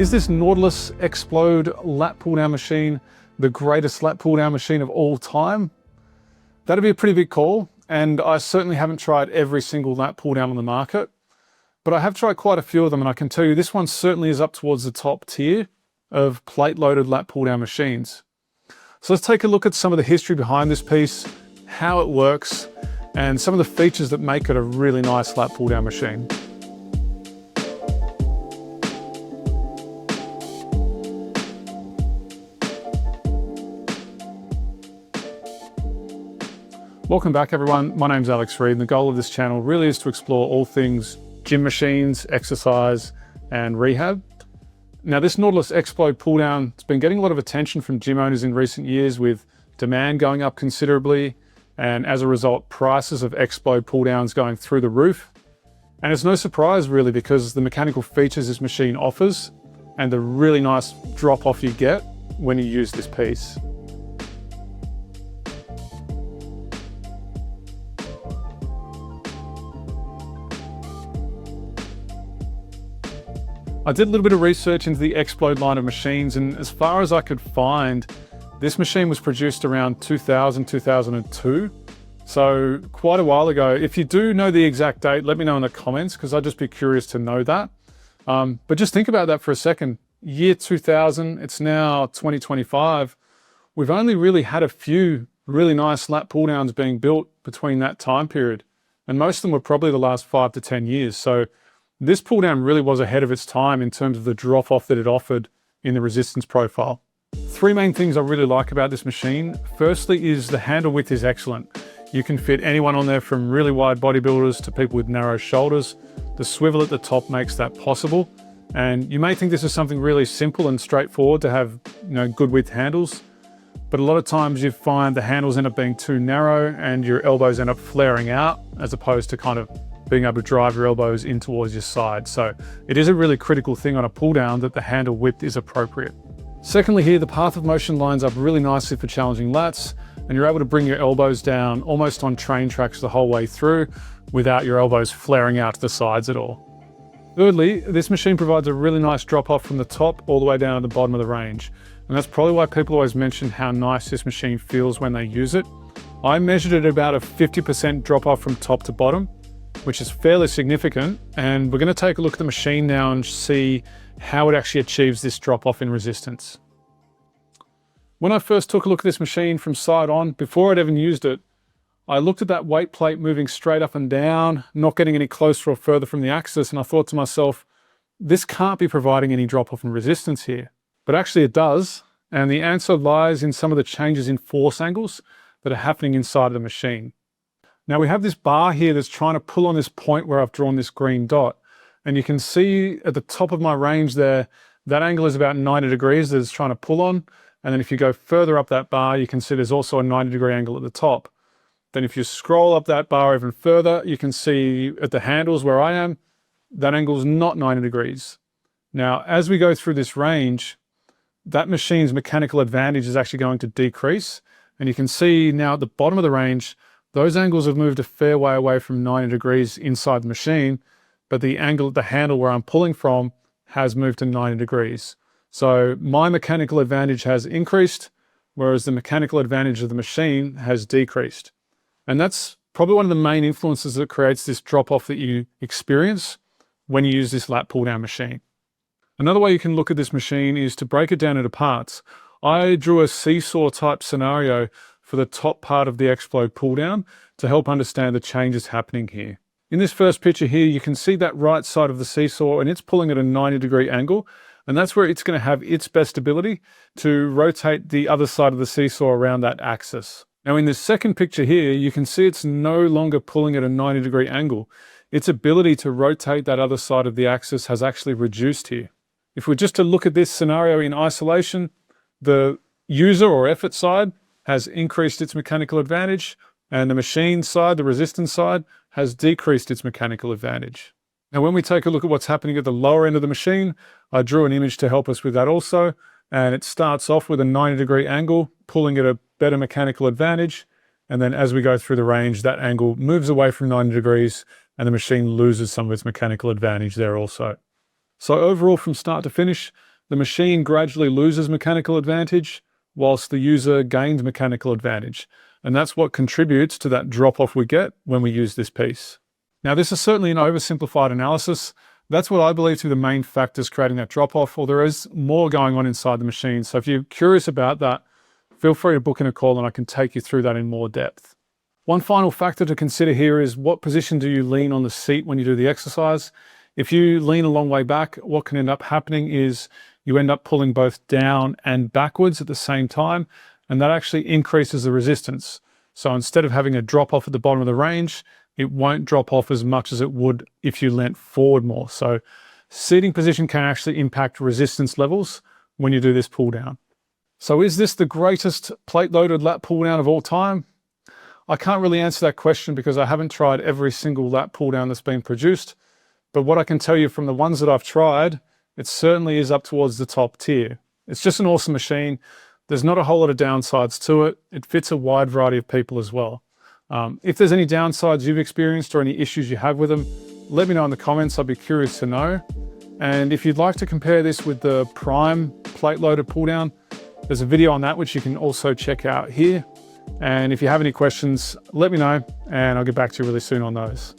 Is this Nautilus Xpload lat pulldown machine the greatest lat pulldown machine of all time? That'd be a pretty big call, and I certainly haven't tried every single lat pulldown on the market, but I have tried quite a few of them, and I can tell you this one certainly is up towards the top tier of plate-loaded lat pulldown machines. So let's take a look at some of the history behind this piece, how it works, and some of the features that make it a really nice lat pulldown machine. Welcome back everyone, my name's Alex Reed, and the goal of this channel really is to explore all things gym machines, exercise, and rehab. Now this Nautilus Xpload Pulldown, it's been getting a lot of attention from gym owners in recent years with demand going up considerably, and as a result, prices of Xpload Pulldowns going through the roof. And it's no surprise really, because the mechanical features this machine offers and the really nice drop off you get when you use this piece. I did a little bit of research into the Xpload line of machines, and as far as I could find, this machine was produced around 2000, 2002. So quite a while ago. If you do know the exact date, let me know in the comments, because I'd just be curious to know that. But just think about that for a second. Year 2000, it's now 2025. We've only really had a few really nice lat pulldowns being built between that time period. And most of them were probably the last 5 to 10 years. So this pulldown really was ahead of its time in terms of the drop off that it offered in the resistance profile. Three main things I really like about this machine. Firstly is the handle width is excellent. You can fit anyone on there, from really wide bodybuilders to people with narrow shoulders. The swivel at the top makes that possible. And you may think this is something really simple and straightforward to have, good width handles, but a lot of times you find the handles end up being too narrow and your elbows end up flaring out, as opposed to kind of being able to drive your elbows in towards your side. So it is a really critical thing on a pull down that the handle width is appropriate. Secondly here, the path of motion lines up really nicely for challenging lats, and you're able to bring your elbows down almost on train tracks the whole way through without your elbows flaring out to the sides at all. Thirdly, this machine provides a really nice drop off from the top all the way down to the bottom of the range. And that's probably why people always mention how nice this machine feels when they use it. I measured it about a 50% drop off from top to bottom, which is fairly significant, and we're going to take a look at the machine now and see how it actually achieves this drop off in resistance. When I first took a look at this machine from side on, before I'd even used it, I looked at that weight plate moving straight up and down, not getting any closer or further from the axis, and I thought to myself, this can't be providing any drop off in resistance here. But actually it does, and the answer lies in some of the changes in force angles that are happening inside of the machine. Now we have this bar here that's trying to pull on this point where I've drawn this green dot. And you can see at the top of my range there, that angle is about 90 degrees that it's trying to pull on. And then if you go further up that bar, you can see there's also a 90-degree angle at the top. Then if you scroll up that bar even further, you can see at the handles where I am, that angle is not 90 degrees. Now, as we go through this range, that machine's mechanical advantage is actually going to decrease. And you can see now at the bottom of the range, those angles have moved a fair way away from 90 degrees inside the machine, but the angle at the handle where I'm pulling from has moved to 90 degrees. So my mechanical advantage has increased, whereas the mechanical advantage of the machine has decreased. And that's probably one of the main influences that creates this drop-off that you experience when you use this lat pull-down machine. Another way you can look at this machine is to break it down into parts. I drew a seesaw type scenario for the top part of the Xpload pulldown to help understand the changes happening here. In this first picture here, you can see that right side of the seesaw, and it's pulling at a 90-degree angle, and that's where it's going to have its best ability to rotate the other side of the seesaw around that axis. Now in this second picture here, you can see it's no longer pulling at a 90-degree angle. Its ability to rotate that other side of the axis has actually reduced here. If we're just to look at this scenario in isolation, the user or effort side has increased its mechanical advantage, and the machine side, the resistance side, has decreased its mechanical advantage. Now when we take a look at what's happening at the lower end of the machine, I drew an image to help us with that also, and it starts off with a 90-degree angle, pulling at a better mechanical advantage, and then as we go through the range, that angle moves away from 90 degrees, and the machine loses some of its mechanical advantage there also. So overall, from start to finish, the machine gradually loses mechanical advantage whilst the user gains mechanical advantage. And that's what contributes to that drop-off we get when we use this piece. Now, this is certainly an oversimplified analysis. That's what I believe to be the main factors creating that drop-off, or there is more going on inside the machine. So if you're curious about that, feel free to book in a call and I can take you through that in more depth. One final factor to consider here is what position do you lean on the seat when you do the exercise? If you lean a long way back, what can end up happening is you end up pulling both down and backwards at the same time, and that actually increases the resistance. So instead of having a drop off at the bottom of the range, it won't drop off as much as it would if you leant forward more. So seating position can actually impact resistance levels when you do this pull down. So is this the greatest plate-loaded lat pull down of all time? I can't really answer that question because I haven't tried every single lat pull down that's been produced. But what I can tell you from the ones that I've tried, it certainly is up towards the top tier. It's just an awesome machine. There's not a whole lot of downsides to it. It fits a wide variety of people as well. If there's any downsides you've experienced or any issues you have with them, let me know in the comments. I'd be curious to know. And if you'd like to compare this with the Prime plate-loaded pull-down, there's a video on that which you can also check out here. And if you have any questions, let me know and I'll get back to you really soon on those.